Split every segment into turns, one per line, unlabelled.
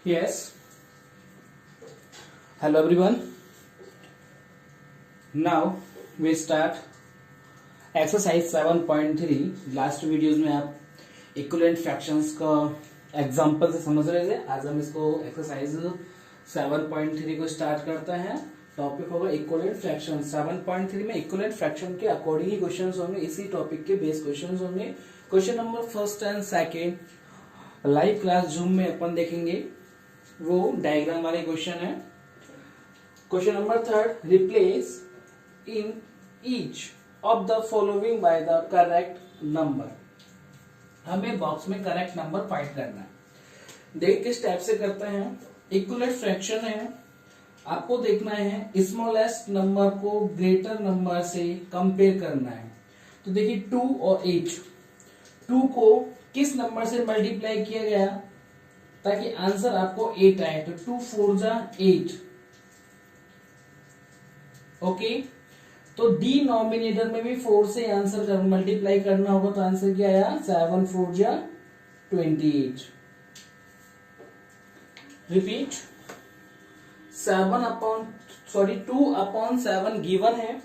Yes. Hello everyone. Now we start exercise 7.3। Last videos में आप equivalent fractions का example से समझ रहे थे। आज हम इसको एक्सरसाइज 7.3 को स्टार्ट करते हैं। टॉपिक होगा इक्विवेलेंट फ्रैक्शन। 7.3 में इक्विवेलेंट फ्रैक्शन के अकॉर्डिंग ही क्वेश्चंस होंगे, इसी टॉपिक के बेस क्वेश्चंस होंगे। Question number first and second live class zoom में अपन देखेंगे, वो डायग्राम वाले क्वेश्चन है। Question number third, replace in each of the following by the correct number. हमें बॉक्स में करेक्ट नंबर फाइंड करना है। देख किस टाइप से करते हैं। इक्विवेलेंट फ्रैक्शन है, आपको देखना है स्मॉलेस्ट नंबर को ग्रेटर नंबर से कंपेयर करना है। तो देखिए 2 और 8, 2 को किस नंबर से मल्टीप्लाई किया गया ताकि आंसर आपको 8 आए। तो 2 4 जा 8। ओके, तो डिनोमिनेटर में भी 4 से आंसर मल्टीप्लाई करना होगा। तो आंसर क्या आया, 7 4 जा 28। रिपीट, 2 अपॉन 7 गिवन है,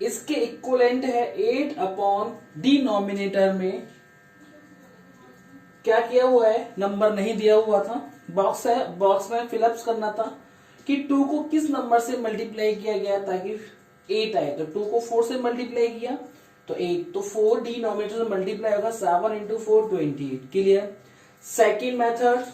इसके इक्वलेंट है 8 अपॉन डिनोमिनेटर में क्या किया हुआ है, नंबर नहीं दिया हुआ था, बॉक्स है, बॉक्स में फिलअप करना था कि 2 को किस नंबर से मल्टीप्लाई किया गया ताकि 8 आए। तो 2 को 4 से मल्टीप्लाई किया तो 8, तो 4 डिनोमिनेटर से मल्टीप्लाई होगा, 7 इंटू 4 28। क्लियर। सेकेंड मेथड,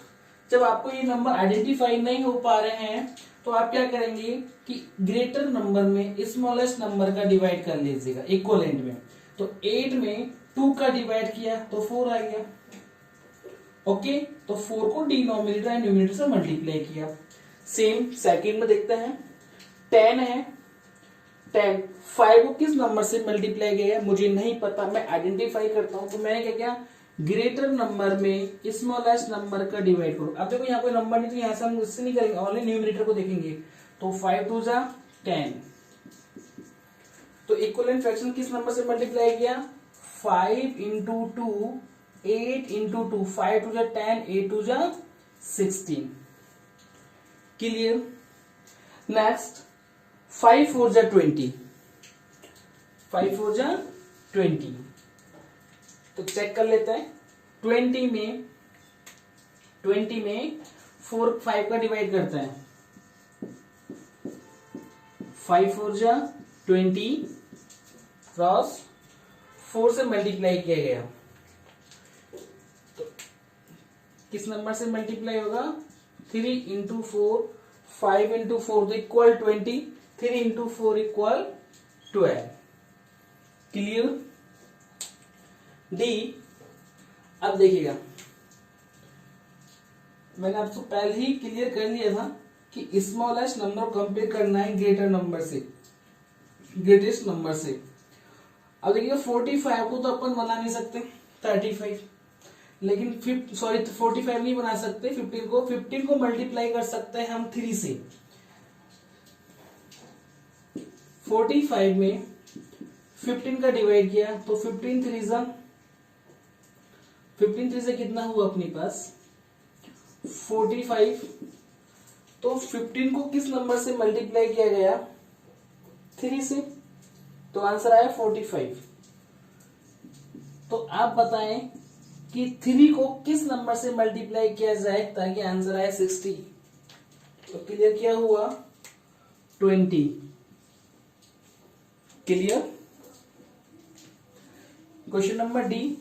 जब आपको ये नंबर आइडेंटिफाई नहीं हो पा रहे हैं तो आप क्या करेंगे कि ग्रेटर नंबर में स्मॉलेस्ट नंबर का डिवाइड कर लीजिएगा इक्वलेंट में। तो 8 में 2 का डिवाइड किया तो 4 आ गया। ओके, तो 4 को डिनोमिनेटर एंड न्यूमरेटर से मल्टीप्लाई किया। सेम सेकंड में देखते हैं, 10 है, 10 5 को किस नंबर से मल्टीप्लाई किया मुझे नहीं पता, मैं आइडेंटिफाई करता हूं। तो मैंने क्या किया, ग्रेटर नंबर में स्मॉलेस्ट नंबर का डिवाइड करो। अब देखो यहाँ कोई नंबर नहीं, तो यहाँ से हम उससे नहीं करेंगे, ओनली न्यूमरेटर को देखेंगे। तो 5 2 जा 10। तो इक्विवेलेंट फ्रैक्शन किस नंबर से मल्टीप्लाई किया, 5 इंटू 2 8 इंटू 2, 5 2 जा 10, 8 2 जा 16। क्लियर। नेक्स्ट 5 4 जा 20, 5 4 जा 20। तो चेक कर लेते हैं। 20 में 4 5 का डिवाइड करते हैं। 5 4 जा 20 क्रॉस 4 से मल्टीप्लाई किया गया तो किस नंबर से मल्टीप्लाई होगा, 3 इंटू 4, 5 इंटू 4 तो equal 20, 3 into 4 equal 12। Clear. D, अब देखिएगा, मैंने आपको पहले ही क्लियर कर लिया था कि स्मॉलेस्ट नंबर को कंपेयर करना है ग्रेटर नंबर से, ग्रेटेस्ट नंबर से। अब देखिएगा 45 को तो अपन बना नहीं सकते 35, लेकिन 45 नहीं बना सकते। 15 को मल्टीप्लाई कर सकते हैं हम 3 से। 45 में 15 का डिवाइड किया तो 15 3 से कितना हुआ अपने पास 45। तो 15 को किस नंबर से मल्टीप्लाई किया गया, 3 से, तो आंसर आया 45। तो आप बताएं कि 3 को किस नंबर से मल्टीप्लाई किया जाए ताकि आंसर आए 60। तो क्लियर क्या हुआ, 20। क्लियर। क्वेश्चन नंबर डी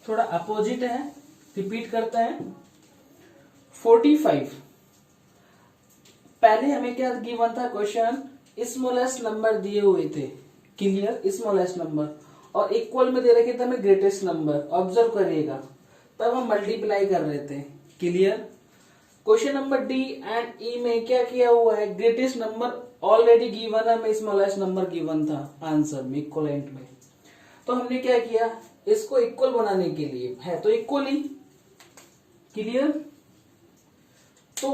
थोड़ा अपोजिट है, रिपीट करते हैं। 45 पहले हमें क्या गिवन था क्वेश्चन, स्मॉलेस्ट नंबर दिए हुए थे। क्लियर, स्मॉलेस्ट नंबर, और इक्वल में दे रखे थे हमें ग्रेटेस्ट नंबर। ऑब्जर्व करिएगा, तब हम मल्टीप्लाई कर रहे थे। Clear. Question number D and E में क्या किया हुआ है, ग्रेटेस्ट नंबर ऑलरेडी गिवन है, हमें स्मॉलेस्ट नंबर गिवन था आंसर में इक्वलेंट में। तो हमने क्या किया, इसको इक्वल बनाने के लिए है तो इक्वल ही। क्लियर। तो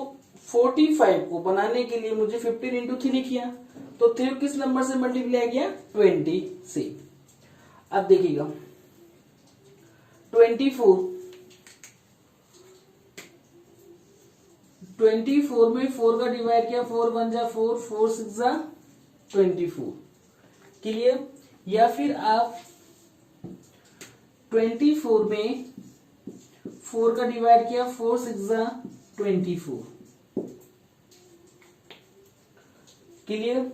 45 को बनाने के लिए मुझे 15 इंटू 3 किया, तो 3 किस नंबर से मल्टीप्लाई किया, 20 से। अब देखिएगा 24 24 में 4 का डिवाइड किया, 4 1 जा 4, 4 6 जा 24। क्लियर? या फिर आप 24 में 4 का डिवाइड किया, 4 6 जा 24। क्लियर?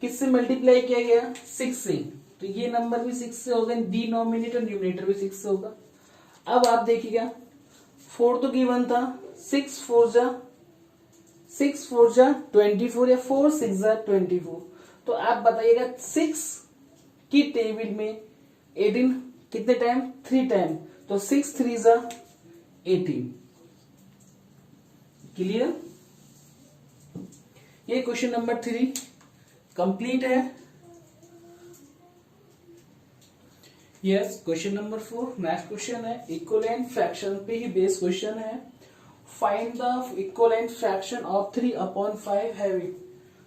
किससे मल्टीप्लाई किया गया? 6 से। तो ये नंबर भी 6 से होगा, डिनोमिनेटर न्यूमरेटर भी 6 से होगा। अब आप देखिएगा 4 तो गिवन था, 6 4 जा 24 या 4 6 जा 24। तो आप बताइएगा 6 की टेबल में 18 कितने टाइम? 3 टाइम। तो 6 3 जा 18। क्लियर? ये क्वेश्चन नंबर 3 कंप्लीट है। Yes, question number 4 next question है, इक्विवेलेंट फ्रैक्शन पे ही बेस क्वेश्चन है। Find the equivalent fraction of 3/5 having.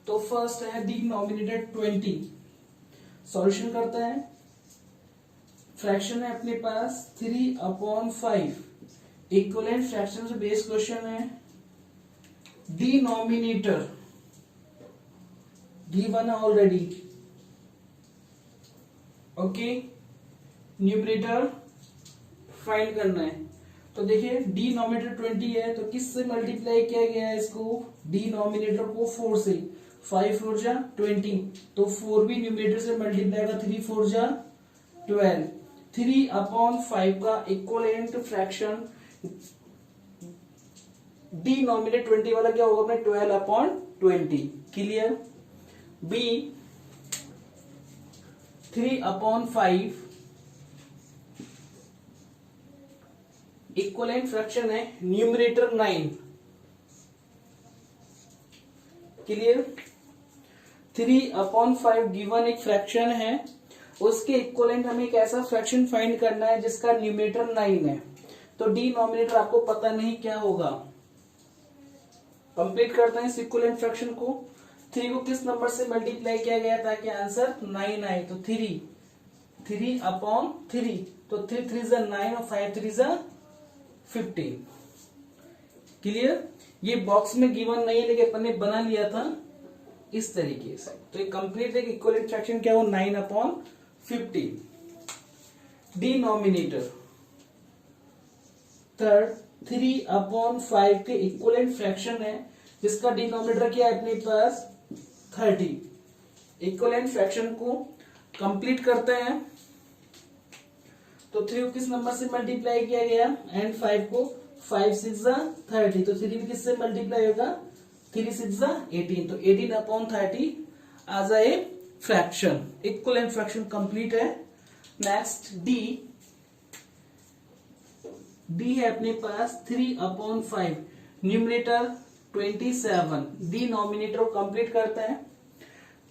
तो फर्स्ट है डिनोमिनेटर 20। सॉल्यूशन करता है, फ्रैक्शन है अपने पास 3/5। इक्विवेलेंट फ्रैक्शन से बेस क्वेश्चन है, डिनोमिनेटर गिवन है ऑलरेडी, ओके, न्यूमरेटर फाइंड करना है। तो देखिए डिनोमिनेटर 20 है, तो किससे मल्टीप्लाई किया गया है इसको? डिनोमिनेटर को 4 से। 5 4 जा 20, तो 4 भी न्यूमरेटर से मल्टीप्लाई का, 3 4 जा 12। 3/5 का इक्विवेलेंट फ्रैक्शन डिनोमिनेटर 20 वाला क्या होगा अपने? 12/20। क्लियर? बी 3/5 इक्विवेलेंट फ्रैक्शन है न्यूमरेटर 9। क्लियर? 3/5 गिवन एक फ्रैक्शन है, उसके इक्विवेलेंट हमें एक ऐसा फ्रैक्शन फाइंड करना है जिसका न्यूमरेटर 9 है। तो डिनोमिनेटर आपको पता नहीं क्या होगा। कंप्लीट करते हैं इस इक्विवेलेंट फ्रैक्शन को। 3 को किस नंबर से मल्टीप्लाई किया गया ताकि आंसर 9 आए? तो 3/3। तो 3 3 जा 9 और 5 3 जा 15। क्लियर? ये बॉक्स में गिवन नहीं है, लेकिन अपन ने बना लिया था इस तरीके से। तो ये कंप्लीट है कि इक्विवेलेंट फ्रैक्शन क्या हो? 9/15। डिनोमिनेटर थर्ड 3/5 के इक्विवेलेंट फ्रैक्शन है जिसका डिनोमिनेटर क्या है अपने पास? 30। इक्विवेलेंट फ्रैक्शन को कंप्लीट करते हैं। तो 3 को किस नंबर से मल्टीप्लाई किया गया? एंड 5 को 5 6 जा 30। तो 3 भी किससे मल्टीप्लाई होगा? 3 6 जा 18। तो 18/30 आ जाए फ्रैक्शन। इक्विवेलेंट फ्रैक्शन कंप्लीट है। नेक्स्ट डी है अपने पास 3/5 न्यूमरेटर 27। डिनोमिनेटर को कंप्लीट करते हैं।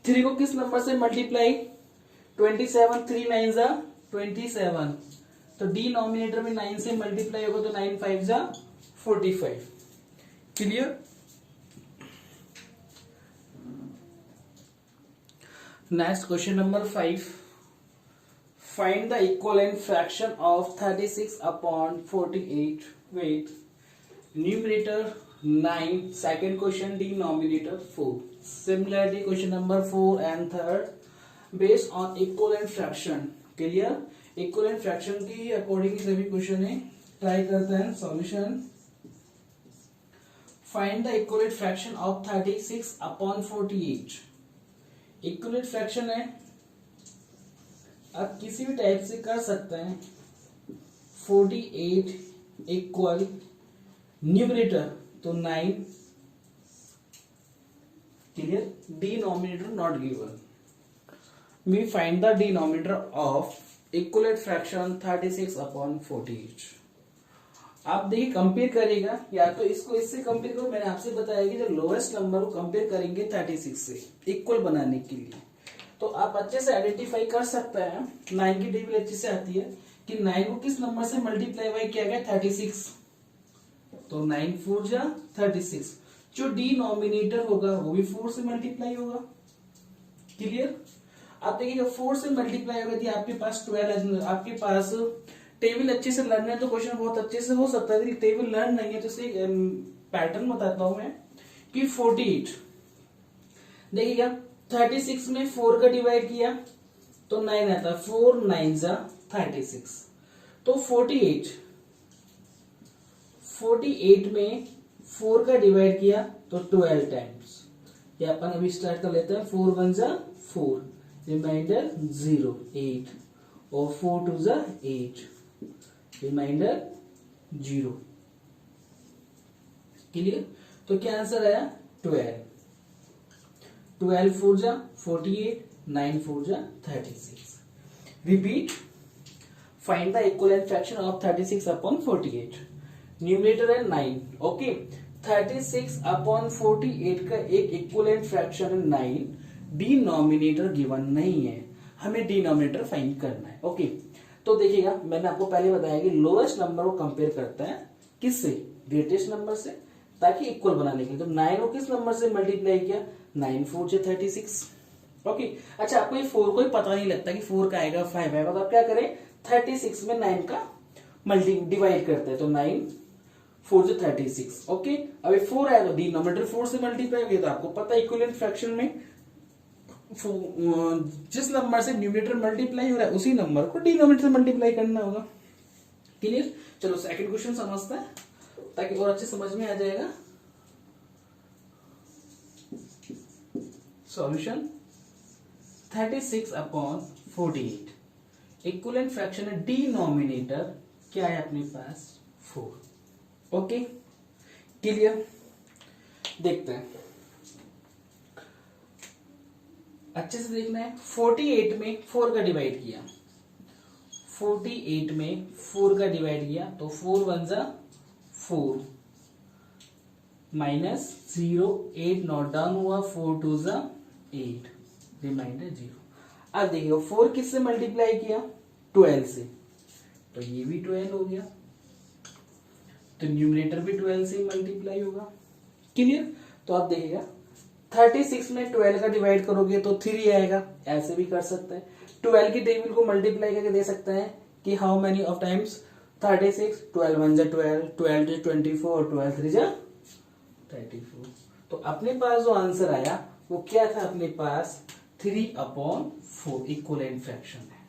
3 को किस नंबर से मल्टीप्लाई? 27 3 9 जा 27। तो डिनोमिनेटर में 9 से मल्टीप्लाई होगा, तो 9 5 जा 45। Clear? Next question number 5, find the equivalent fraction of 36/48 with numerator 9, second question denominator 4। Similarly question number 4 and third based on equivalent fraction. Clear? Equivalent fraction की अकॉर्डिंग सभी क्वेश्चन है, ट्राई करते हैं solution. Find the equivalent fraction of 36/48। Equivalent fraction है, आप किसी भी type से कर सकते हैं। 48 इक्वल न्यूमरेटर तो 9। Clear? Denominator not given. We find the denominator of equivalent fraction 36/48। आप देखिए कंपेयर करेगा, या तो इसको इससे कंपेयर करो। मैंने आपसे बताया कि जो लोएस्ट नंबर को कंपेयर करेंगे 36 से इक्वल बनाने के लिए। तो आप अच्छे से आइडेंटिफाई कर सकते हैं, 9 की टेबल अच्छे से आती है कि 9 को किस नंबर से मल्टीप्लाई किया गया? 36। तो 9 4 जा 36। जो डिनोमिनेटर होगा वो भी 4 से मल्टीप्लाई होगा। क्लियर? आप देखिए जब 4 से मल्टीप्लाई होगा थी, आपके पास 12 है। आपके पास टेबल अच्छे से लर्न है तो क्वेश्चन बहुत अच्छे से हो सकता है। टेबल लर्न नहीं है तो पैटर्न बताता हूं मैं कि 48 देखिएगा 36 में 4 का डिवाइड किया तो 9 आता है, 4 9 जा 36। तो 48 में 4 का डिवाइड किया तो 12 टाइम्स। ये अपन अभी स्टार्ट कर लेते हैं। 4 1 जा 4, रिमाइंडर 0 8 और 4 2 जा 8, रिमाइंडर 0। क्लियर? तो क्या आंसर आया 12। 12 4 जा 48, 9 4 जा 36। Repeat, find the equivalent fraction of 36 upon 48। Numerator है 9, ओके। 36 अपॉन 48 का एक इक्विवेलेंट फ्रैक्शन है 9। डिनोमिनेटर गिवन नहीं है, हमें डिनोमिनेटर फाइंड करना है, ओके। तो देखिएगा मैंने आपको पहले बताया कि लोएस्ट नंबर को कंपेयर करता है किससे, ग्रेटेस्ट नंबर से, ताकि इक्वल बनाने के लिए। तो 9 को किस नंबर से मल्टीप्लाई किया, 9 4 जा 36, ओके। अच्छा आपको ये 4 को ही पता नहीं लगता कि 4 का आएगा 5 आएगा, तो आप क्या करें 36 में 9 का डिवाइड करते हैं, तो 9 4 जा 36, ओके। अब 4 आया तो डिनोमिनेटर 4 से मल्टीप्लाई हो गया, तो आपको पता है इक्विवेलेंट फ्रैक्शन में जिस नंबर से न्यूमरेटर मल्टीप्लाई हो रहा है उसी नंबर को डिनोमिनेटर से मल्टीप्लाई करना होगा। क्लियर? चलो सेकंड क्वेश्चन समझते हैं ताकि और अच्छे समझ में आ जाएगा। सॉल्यूशन 36 अपॉन 48 इक्विवेलेंट फ्रैक्शन है, डिनोमिनेटर क्या है अपने पास 4, ओके। क्लियर? देखते हैं, अच्छे से देखना है। 48 में 4 का डिवाइड किया, 48 में 4 का डिवाइड किया तो 4 1 जा 4 माइनस 0 8 नोट डाउन हुआ, 4 2 जा 8, रिमाइंडर 0। अब देखिए 4 किससे मल्टीप्लाई किया, 12 से, तो ये भी 12 हो गया, तो न्यूमरेटर भी 12 से मल्टीप्लाई होगा। क्लियर? तो आप देखिएगा 36 में 12 का डिवाइड करोगे तो 3 आएगा, ऐसे भी कर सकते हैं। 12 की टेबल को मल्टीप्लाई करके दे सकते हैं कि हाउ मेनी ऑफ टाइम्स 36, 12 1 जा 12, 12 2 24, 12 3 जा 34। तो अपने पास जो आंसर आया वो क्या था, अपने पास 3 अपॉन 4 इक्विवेलेंट फ्रैक्शन है।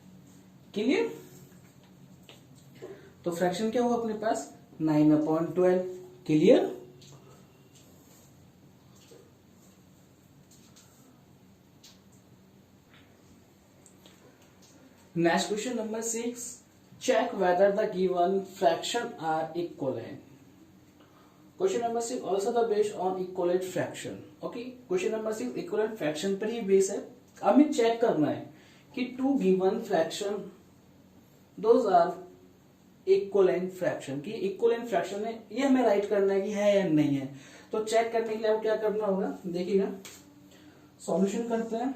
क्लियर? तो फ्रैक्शन क्या हुआ अपने पास 9 upon 12। Clear? Next question number 6. Check whether the given fraction are equivalent. Question number 6 also the based on equivalent fraction. Okay. Question number 6 equivalent fraction पर ही बेस है। हमें check करना है कि two given fraction those are equivalent fraction की equivalent fraction है, ये हमें राइट करना है कि है या नहीं है। तो चेक करने के लिए आपको क्या करना होगा, देखिएगा सॉल्यूशन करते हैं।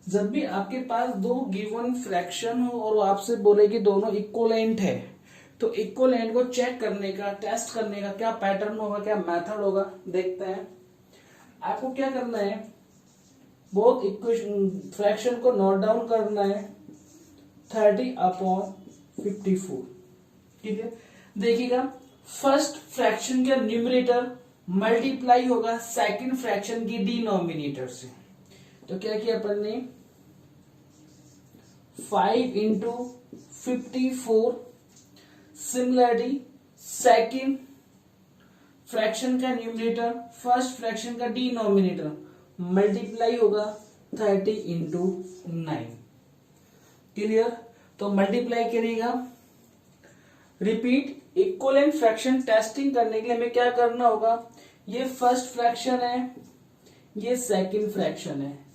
जब भी आपके पास दो गिवन फ्रैक्शन हो और वो आपसे बोले कि दोनों इक्वलेंट है, तो इक्वलेंट को चेक करने का, टेस्ट करने का क्या पैटर्न होगा, क्या मेथड होगा, देखते हैं। आपको क्या करना है, बोथ इक्वेशन फ्रैक्शन को नोट डाउन करना है, 30 अपॉन 54। ठीक है, देखिएगा फर्स्ट फ्रैक्शन का न्यूमरेटर मल्टीप्लाई होगा सेकंड फ्रैक्शन की डिनोमिनेटर से। तो क्या किया अपन ने, 5 इंटू 54, सिमिलरली सेकंड फ्रैक्शन का न्यूमरेटर फर्स्ट फ्रैक्शन का डिनोमिनेटर मल्टीप्लाई होगा 30 इंटू 9। क्लियर? तो मल्टीप्लाई करेगा। रिपीट, इक्विवेलेंट फ्रैक्शन टेस्टिंग करने के लिए हमें क्या करना होगा, ये फर्स्ट फ्रैक्शन है, ये सेकंड फ्रैक्शन है,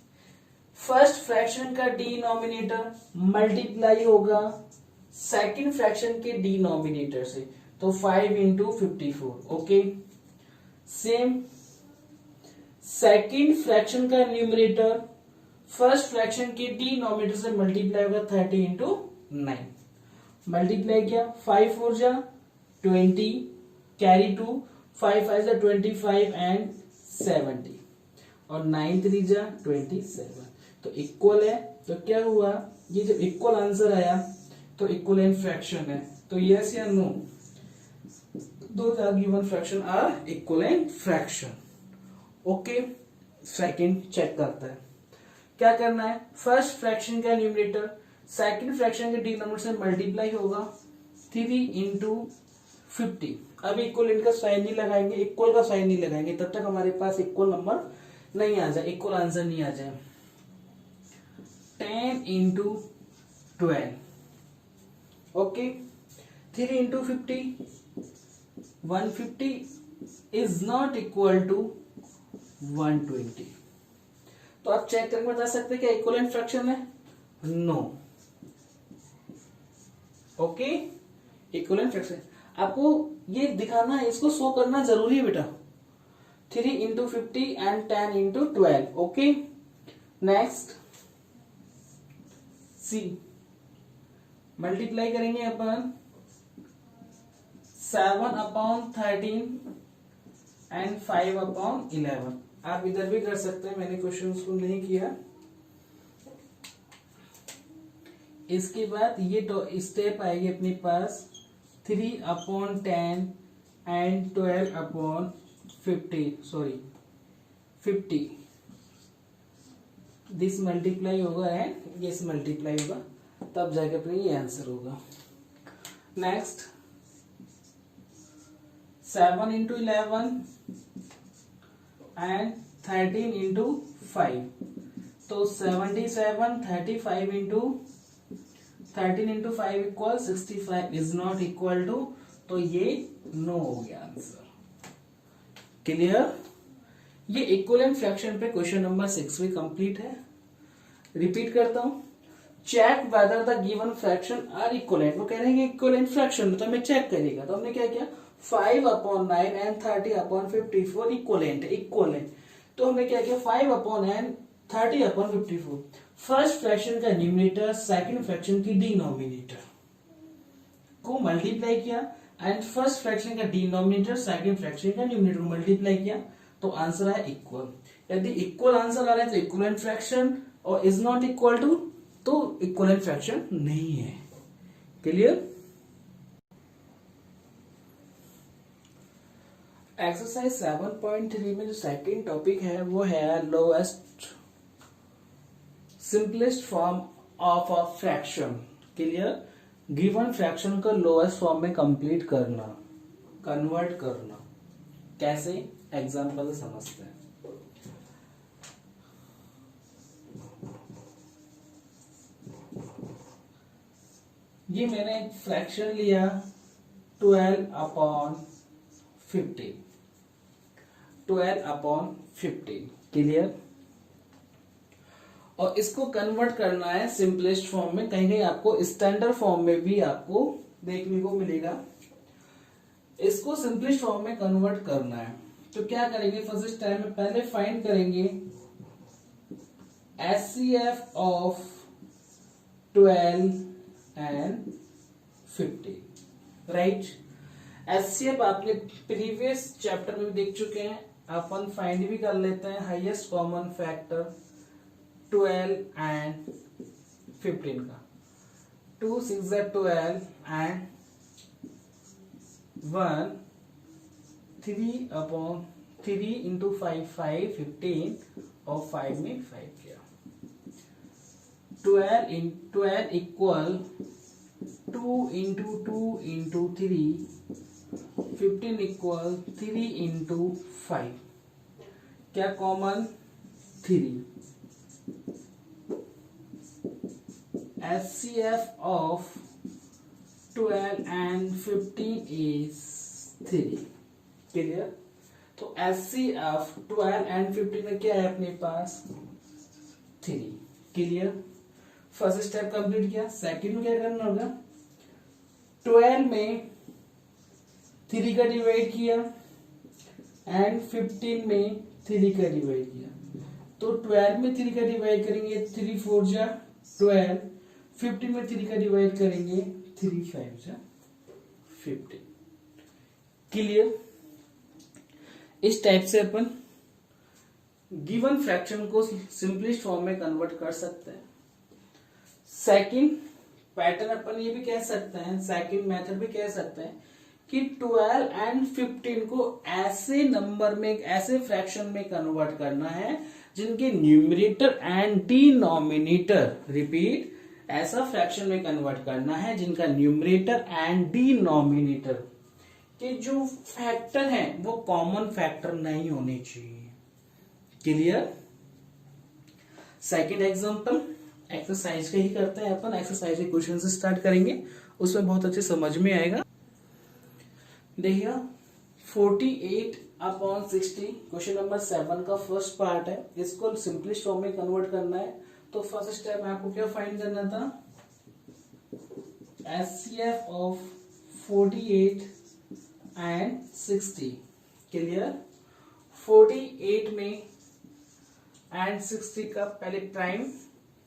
फर्स्ट फ्रैक्शन का डिनोमिनेटर मल्टीप्लाई होगा सेकंड फ्रैक्शन के डिनोमिनेटर से, तो 5 into 54। Okay, same second fraction का न्यूमरेटर फर्स्ट फ्रैक्शन के डिनोमिनेटर से मल्टीप्लाई होगा 30 इंटू 9। मल्टीप्लाई किया, 5 4 जा 20, कैरी 2, 5 5 जा 25 एंड 70 और 9 3 जा 27। तो इक्वल है, तो क्या हुआ, ये जब इक्वल आंसर आया तो इक्विवेलेंट फ्रैक्शन है। तो यस या no, those are given fraction are equivalent fraction. Okay, second check करता है। क्या करना है, फर्स्ट फ्रैक्शन का न्यूमरेटर सेकंड फ्रैक्शन के डिनोमिनेटर से मल्टीप्लाई होगा 3 इंटू 50। अब इक्वल का साइन नहीं लगाएंगे, इक्वल का साइन नहीं लगाएंगे तब तक हमारे पास इक्वल नंबर नहीं आ जाए, इक्वल आंसर नहीं आ जाए। 10 into 12, okay, 3 into 50, 150 is not equal to 120। तो आप चेक करके बता सकते हैं क्या इक्विवेलेंट फ्रैक्शन है? नो। ओके, इक्विवेलेंट फ्रैक्शन आपको ये दिखाना है, इसको शो करना जरूरी है बेटा। 3 into 50 and 10 into 12। Okay, next C, multiply करेंगे अपन 7 अपॉन 13 एंड 5 अपॉन 11। आप इधर भी कर सकते हैं, मैंने क्वेश्चन को नहीं किया। इसके बाद ये तो स्टेप आएगी अपने पास 3 upon 10 and 12 upon 50। This multiply होगा एंड ये मल्टीप्लाई होगा, तब जाके अपने ये आंसर होगा। नेक्स्ट 7 इंटू 11 एंड 13 इंटू 5, तो 77, 35 into 13 into 5 equal 65 is not equal to, तो ये नो हो गया आंसर। क्लियर? ये इक्विवेलेंट फ्रैक्शन पे क्वेश्चन नंबर 6 भी कंप्लीट है। रिपीट करता हूं, check whether the given fraction are equivalent. वो कह रहे हैं इक्विवेलेंट फ्रैक्शन, तो हमें चेक करेगा। तो हमने क्या किया, 5 अपॉन 9 एंड 30 अपॉन 54 इक्वलेंट। तो हमने क्या किया, 5 upon and 30 upon 54 first fraction का न्यूमरेटर सेकंड फ्रैक्शन की डिनोमिनेटर को मल्टीप्लाई किया एंड फर्स्ट फ्रैक्शन का डिनोमिनेटर सेकंड फ्रैक्शन का न्यूमरेटर मल्टीप्लाई किया, तो आंसर है इक्वल। यदि इक्वल आंसर आ रहा है तो इक्विवेलेंट फ्रैक्शन, और इज नॉट इक्वल टू तो इक्विवेलेंट फ्रैक्शन नहीं है। क्लियर? एक्सरसाइज 7.3 में जो सेकंड टॉपिक है वो है lowest simplest form of a fraction. Clear? Given fraction को लोएस्ट फॉर्म में कंप्लीट करना, कन्वर्ट करना। कैसे? एग्जांपल से समझते हैं। ये मैंने एक फ्रैक्शन लिया 12 अपॉन 15, 12 अपॉन 15। क्लियर? और इसको कन्वर्ट करना है सिंपलेस्ट फॉर्म में। कहीं कहीं आपको स्टैंडर्ड फॉर्म में भी आपको देखने को मिलेगा। इसको सिंपलेस्ट फॉर्म में कन्वर्ट करना है, तो क्या करेंगे, फर्स्ट टाइम में पहले फाइंड करेंगे HCF of 12 and 15। Right? HCF आपने प्रीवियस चैप्टर में देख चुके हैं, अपन फाइंड भी कर लेते हैं। हाईएस्ट कॉमन फैक्टर 12 एंड 15 का, 2 6 12 एंड 1 3 अपॉन 3 इंटू 5 5 15 और 5 में 5 किया। 12 equal 2 into 2 into 3, 15 equal 3 into 5। क्या common? 3। HCF of 12 and 15 is 3। Clear? तो HCF 12 and 15 में क्या है अपने पास? 3। क्लियर? फर्स्ट स्टेप कंप्लीट किया। सेकंड में क्या करना होगा, 12 में 3 का डिवाइड किया एंड 15 में 3 का डिवाइड किया। तो 12 में 3 का डिवाइड करेंगे 3 4 जा 12, 15 में 3 का डिवाइड करेंगे 3 5 जा 15। क्लियर? इस टाइप से अपन गिवन फ्रैक्शन को सिंपलेस्ट फॉर्म में कन्वर्ट कर सकते हैं। सेकंड पैटर्न अपन ये भी कह सकते हैं, सेकंड मेथड भी कह सकते हैं कि 12 एंड 15 को ऐसे नंबर में, ऐसे फ्रैक्शन में कन्वर्ट करना है जिनके न्यूमरेटर एंड डिनोमिनेटर, रिपीट, ऐसा फ्रैक्शन में कन्वर्ट करना है जिनका न्यूमरेटर एंड डिनोमिनेटर के जो फैक्टर हैं वो कॉमन फैक्टर नहीं होने चाहिए। क्लियर? सेकंड एग्जांपल एक्सरसाइज का ही करते हैं अपन। एक्सरसाइज के क्वेश्चन से स्टार्ट करेंगे, उसमें बहुत अच्छे समझ में आएगा। देखिए 48/60 क्वेश्चन नंबर 7 का फर्स्ट पार्ट है। इसको सिंपलेस्ट फॉर्म में कन्वर्ट करना है। तो फर्स्ट स्टेप में आपको क्या फाइंड करना था? HCF of 48 and 60। क्लियर? 48 में एंड 60 का पहले प्राइम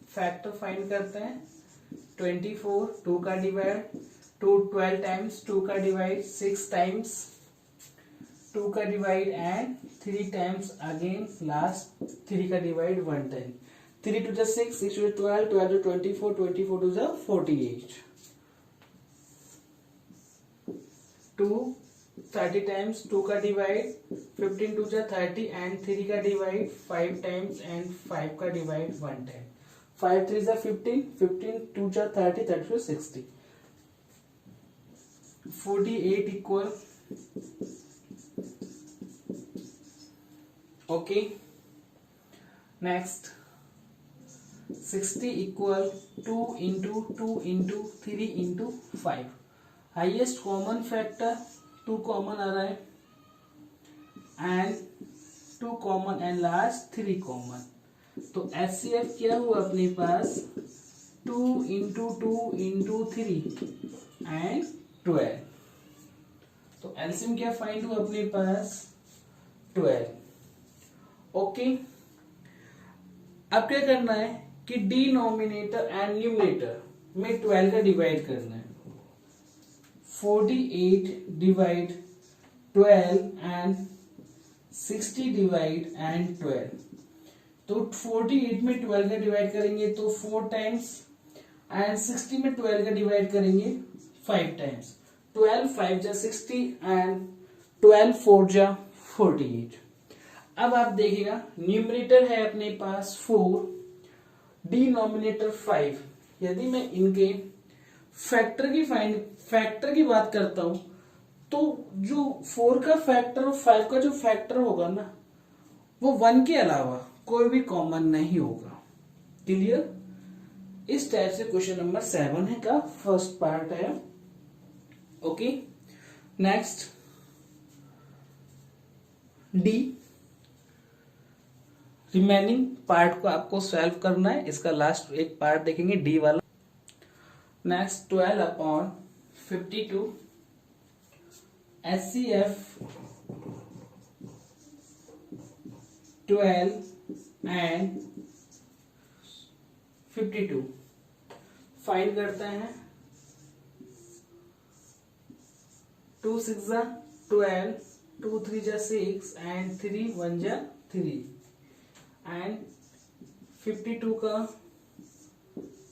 फैक्टर फाइंड करते हैं। 24, 2 का डिवाइड, 12 टाइम्स, 2 का डिवाइड, 6 टाइम्स, 2 का divide and 3 times again last 3 का divide 1 time. 3 to 6, 6 to 12, 12 to 24, 24 to 48। 2 30 times, 2 का डिवाइड, 15 to 30 एंड 3 का डिवाइड 5 टाइम्स एंड 5 का divide 1 time. 5 3 15, 15 2 30, 30 60। 48 equal, okay. Next 60 equal 2 into 2 into 3 into 5। Highest common factor 2 common आ रहा है and 2 common and last 3 common. तो HCF क्या हुआ अपने पास? 2 इंटू 2 इंटू 3 एंड 12। तो एलसीएम क्या फाइंड हुआ अपने पास? 12। ओके। अब क्या करना है कि डिनोमिनेटर एंड न्यूमरेटर में 12 का डिवाइड करना है। 48 डिवाइड 12 एंड 60 डिवाइड एंड 12। तो 48 में 12 का डिवाइड करेंगे तो 4 टाइम्स एंड 60 में 12 का डिवाइड करेंगे 5 टाइम्स। 12 5 जा 60 एंड 12 4 जा 48। अब आप देखिएगा न्यूमरेटर है अपने पास 4, डिनोमिनेटर 5। यदि मैं इनके फैक्टर की बात करता हूं तो जो 4 का फैक्टर और 5 का जो फैक्टर होगा ना, वो 1 के अलावा कोई भी कॉमन नहीं होगा। क्लियर? इस टाइप से क्वेश्चन नंबर 7 है का फर्स्ट पार्ट है। Okay. Next D, remaining part को आपको सॉल्व करना है। इसका लास्ट एक पार्ट देखेंगे डी वाला। नेक्स्ट 12/52 HCF 12 एंड 52 फाइंड करते हैं। 2 6 जा 12, 2 3 जा 6 एंड 3 1 जा 3 एंड 52 का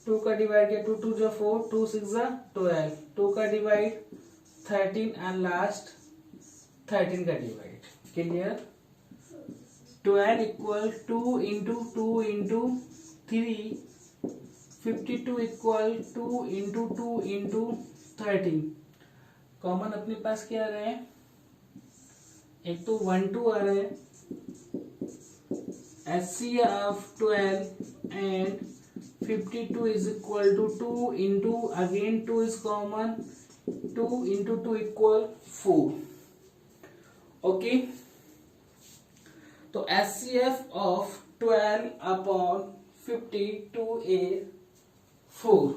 2 का डिवाइड किया, 2 2 जा 4, 2 6 जा 12, 2 का डिवाइड 13 एंड लास्ट 13 का divide. Clear? 12 equal 2 into 2 into 3, 52 equal 2 into 2 into 13। Common अपने पास क्या आ रहा है? एक तो 1 2 आ रहा है। HCF 12 and 52 is equal to 2 into, again 2 is common, 2 into 2 equal 4. Okay. तो HCF of 12/52 is 4.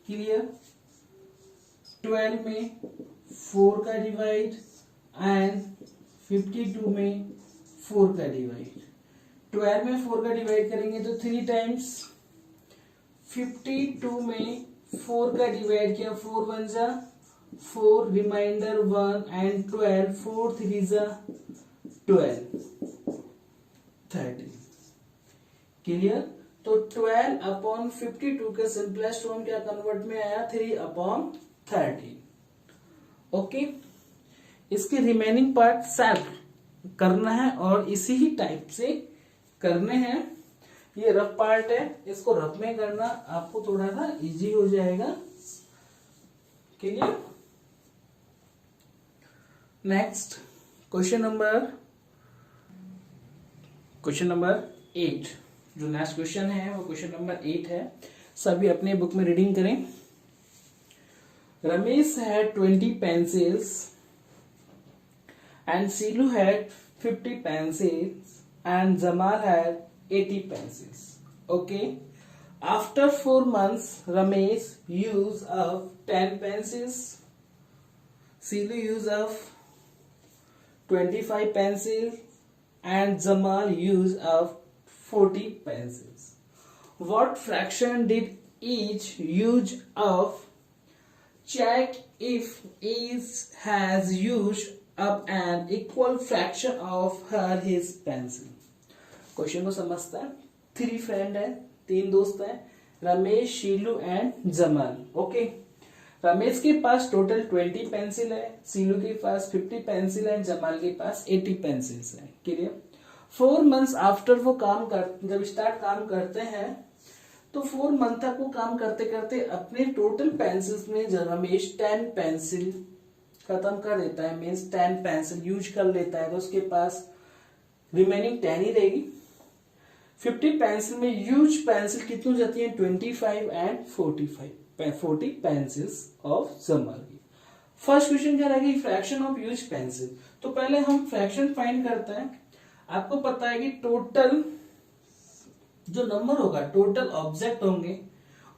क्लियर? 12 में 4 का डिवाइड एंड 52 में 4 का डिवाइड। 12 में 4 का डिवाइड करेंगे तो 3 टाइम्स, 52 में 4 का डिवाइड किया, 4 1 जा 4, रिमाइंडर 1 एंड 12, 4 3 जा 12, 30। क्लियर? तो 12/52 के सिंपलेस्ट फॉर्म क्या कन्वर्ट में आया? 3/13। ओके, इसके रिमेनिंग पार्ट सेल्फ करना है और इसी ही टाइप से करने हैं। ये रफ पार्ट है, इसको रफ में करना आपको थोड़ा सा इजी हो जाएगा। क्लियर? Next question number 8। जो नेक्स्ट क्वेश्चन है वो क्वेश्चन नंबर 8 है। सभी अपने बुक में रीडिंग करें। Ramesh had 20 pencils and Silu had 50 pencils and Jamal had 80 pencils. Okay. After 4 months, Ramesh used up 10 pencils. Silu used up 25 pencils and Jamal used up 40 pencils. What fraction did each use up? Check if each has used up an equal fraction of his pencil. Question को समझता है। 3 friend है, 3 दोस्त है, Ramesh, शीलू and Jamal. Okay, Ramesh के पास total 20 pencil है, शीलू के पास 50 pencil है, जमाल के पास 80 पेंसिल्स है। क्लियर? 4 months आफ्टर वो जब स्टार्ट काम करते हैं तो 4 मंथ तक वो काम करते करते अपने टोटल पेंसिल्स में रमेश 10 पेंसिल खत्म कर देता है, मीन्स 10 पेंसिल यूज कर लेता है, तो उसके पास रिमेनिंग 10 ही रहेगी। 50 पेंसिल में यूज पेंसिल कितनी हो जाती है? 25 एंड 40 पेंसिल्स ऑफ जमाल की। फर्स्ट क्वेश्चन क्या रहेगी? Fraction of use pencil. तो पहले हम फ्रैक्शन फाइंड करते हैं। आपको पता है कि टोटल जो नंबर होगा, टोटल ऑब्जेक्ट होंगे,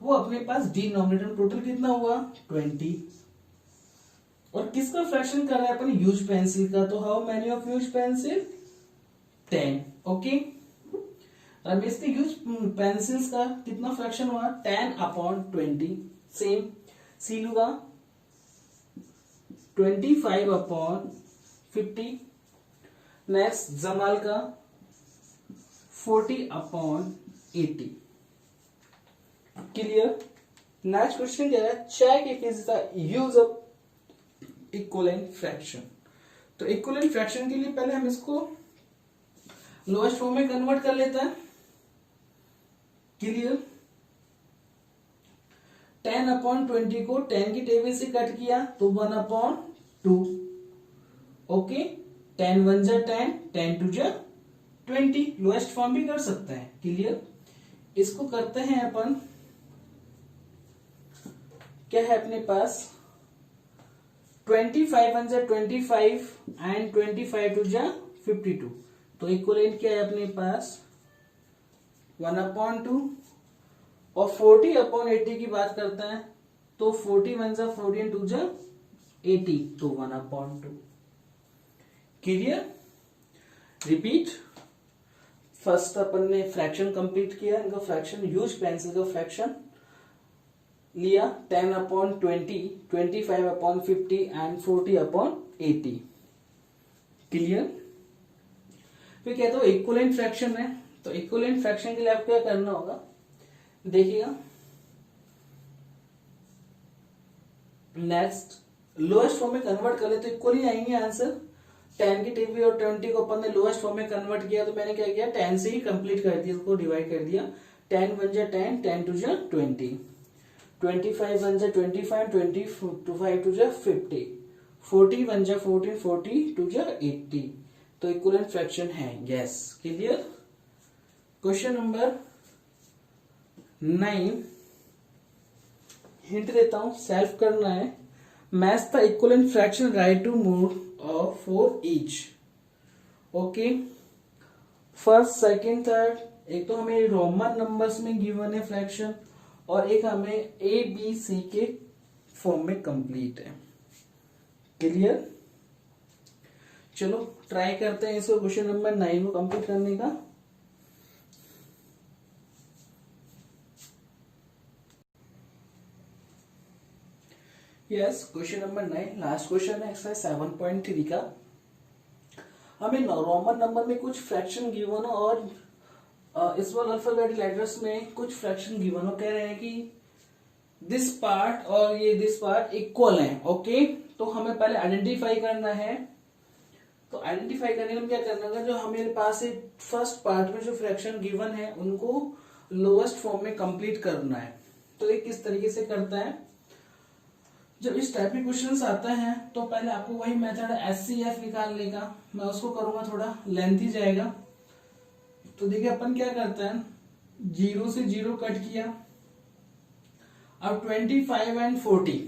वो अपने पास डिनोमिनेटर टोटल कितना हुआ? 20। और किसका फ्रैक्शन कर रहा है अपन? यूज पेंसिल का। तो how many of use pencil? 10। Okay, अब इसके यूज पेंसिल्स का कितना फ्रैक्शन हुआ? 10/20। सेम सीलू का 25/50। नेक्स्ट जमाल का 40/80। क्लियर? नेक्स्ट क्वेश्चन क्या है? Check if is the use of equivalent fraction. तो इक्विवेलेंट फ्रैक्शन के लिए पहले हम इसको लोएस्ट फॉर्म में कन्वर्ट कर लेते हैं। क्लियर? 10/20 को 10 की टेबल से कट किया तो 1/2। ओके, 10 1 जा 10, 10 2 जा 20। लोएस्ट फॉर्म भी कर सकते हैं। क्लियर? इसको करते हैं अपन, क्या है अपने पास? 25 1 जा 25 एंड 25 2 जा 52। तो इक्विवेलेंट क्या है अपने पास? 1/2। और 40/80 की बात करते हैं तो 40 1 जा 40 एंड 2 जा 80, तो 1/2। क्लियर? रिपीट। फर्स्ट अपन ने फ्रैक्शन कंप्लीट किया, इनका फ्रैक्शन यूज पेंसिल का फ्रैक्शन लिया 10/20, 25/50 एंड 40/80। क्लियर? फिर कहते हो इक्विवेलेंट फ्रैक्शन है, तो इक्विवेलेंट फ्रैक्शन के लिए आपको क्या करना होगा? देखिएगा, नेक्स्ट लोएस्ट फॉर्म में कन्वर्ट कर ले तो इक्वल ही आएंगे आंसर। 10 की टेबल और 20 को अपन ने लोएस्ट फॉर्म में कन्वर्ट किया, तो मैंने क्या किया? 10 से ही कंप्लीट कर दिया, इसको डिवाइड कर दिया। 10 1 जा 10, 10 2 जा 20, 25 1 जा 25, 25 2 जा 50, 40 1 जा 40, 40 2 जा 80। तो इक्विवेलेंट फ्रैक्शन है। Yes, clear? Question number 9 hint देता हूं, सेल्फ करना है। Match the equivalent fraction right to mode of for each. Okay, first second third, एक तो हमें रोमन नंबर्स में गिवन है फ्रैक्शन और एक हमें ए बी सी के फॉर्म में कंप्लीट है। क्लियर? चलो ट्राई करते हैं इसको क्वेश्चन नंबर 9 को कंप्लीट करने का। Yes, question number 9 last question है एक्सरसाइज 7.3 का। हमें रोमन नंबर में कुछ फ्रैक्शन गिवन हो और स्मॉल अल्फाबेटिक लेटर्स में कुछ फ्रैक्शन गिवन हो। कह रहे हैं कि दिस पार्ट और ये दिस पार्ट इक्वल है। ओके, तो हमें पहले आइडेंटिफाई करना है। तो आइडेंटिफाई करने के लिए क्या करना होगा, जो हमारे पास फर्स्ट पार्ट में जो फ्रैक्शन गिवन है उनको लोएस्ट फॉर्म में कंप्लीट करना है। तो ये किस तरीके से करता है, जब इस टाइप के क्वेश्चंस आता है तो पहले आपको वही मेथड SCF निकालने का, मैं उसको करूंगा, थोड़ा लेंथी जाएगा। तो देखिए अपन क्या करते हैं, 0 से 0 कट किया। अब 25 एंड 40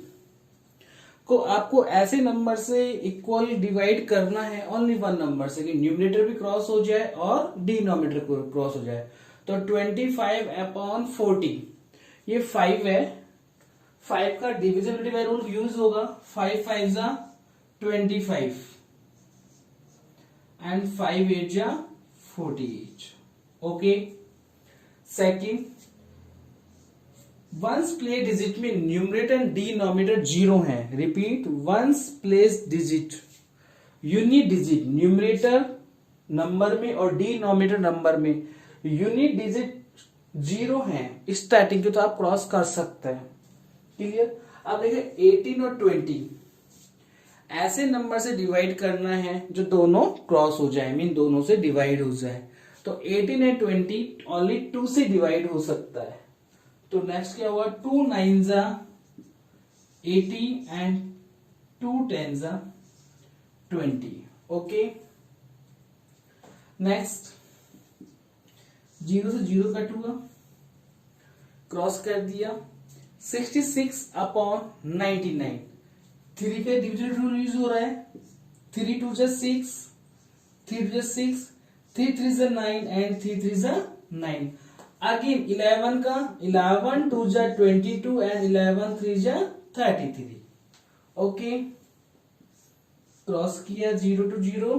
को आपको ऐसे नंबर से इक्वल डिवाइड करना है, ओनली वन नंबर से, कि न्यूमरेटर भी क्रॉस हो जाए और डिनोमिनेटर क्रॉस हो जाए। तो 25/40, ये 5 है, 5 का डिविजिबिलिटी बाय रूल यूज होगा। 5 5 जा 25 एंड 5 8 जा 48। Okay, second, ones place digit में न्यूमरेटर एंड डिनोमिनेटर 0 है। Repeat, ones place digit, unit digit numerator number में और डिनोमिनेटर नंबर में यूनिट डिजिट 0 है स्टार्टिंग के, तो आप क्रॉस कर सकते हैं। क्लियर। अब देखिए 18 और 20 ऐसे नंबर से डिवाइड करना है जो दोनों क्रॉस हो जाए, मीन दोनों से डिवाइड हो जाए। तो 18 एंड 20 ओनली 2 से डिवाइड हो सकता है। तो नेक्स्ट क्या हुआ, 2 9 जा 80 एंड 2 10 जा 20। ओके, नेक्स्ट 0 से 0 कट हुआ, क्रॉस कर दिया। 66/99, 3 का डिविजन रूल यूज हो रहा है। 3 2 जा 6, 3 2 जा 6, 3 3 जा 9 एंड 3 3 जा 9। अगेन 11 का 11 2 जा 22 एंड 11 3 जा 33। ओके, क्रॉस किया 0 to 0।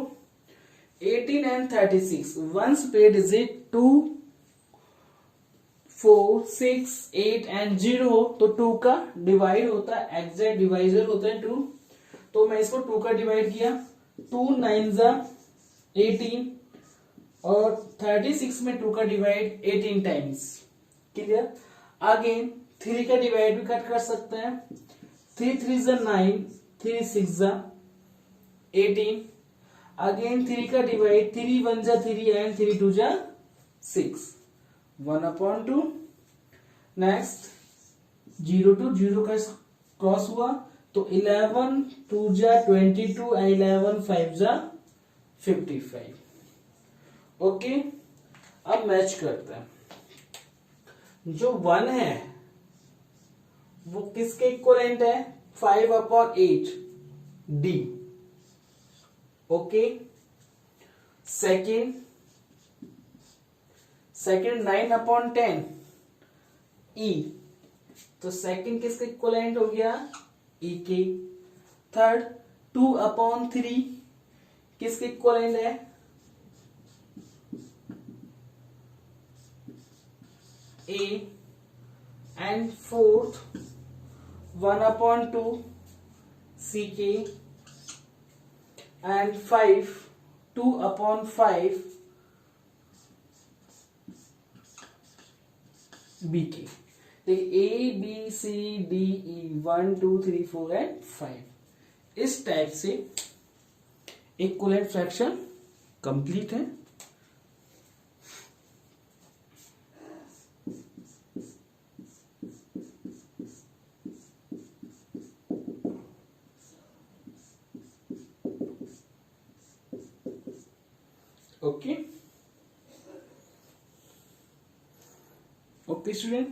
18 and 36 once paid digit 2 4 6 8 and 0 हो तो 2 का डिवाइड होता है, एग्जैक्ट डिवाइजर होता है 2। तो मैं इसको 2 का डिवाइड किया, 2 9 जा 18 और 36 में 2 का डिवाइड 18 टाइम्स। क्लियर। अगेन 3 का डिवाइड भी कट कर सकते हैं। 3 3 जा 9, 3 6 जा 18। अगेन 3 का डिवाइड, 3 1 जा 3 एंड 3 2 जा 6, 1/2। नेक्स्ट 0 to 0 का क्रॉस हुआ तो 11 2 जा 22 एंड 11 5 जा 55। ओके, अब मैच करते हैं। जो 1 है वो किसके इक्वलेंट है, 5/8 डी। ओके, सेकेंड 9/10 ई, तो सेकेंड किसके इक्वलेंट हो गया, ई के। थर्ड 2/3 किसके इक्वलेंट है, ए। एंड फोर्थ 1/2 सी के। एंड 5 2/5 बी के। देखिए A B C D E 1 2 3 4 and 5 इस टाइप से इक्विवेलेंट फ्रैक्शन कंप्लीट है। Okay, okay student.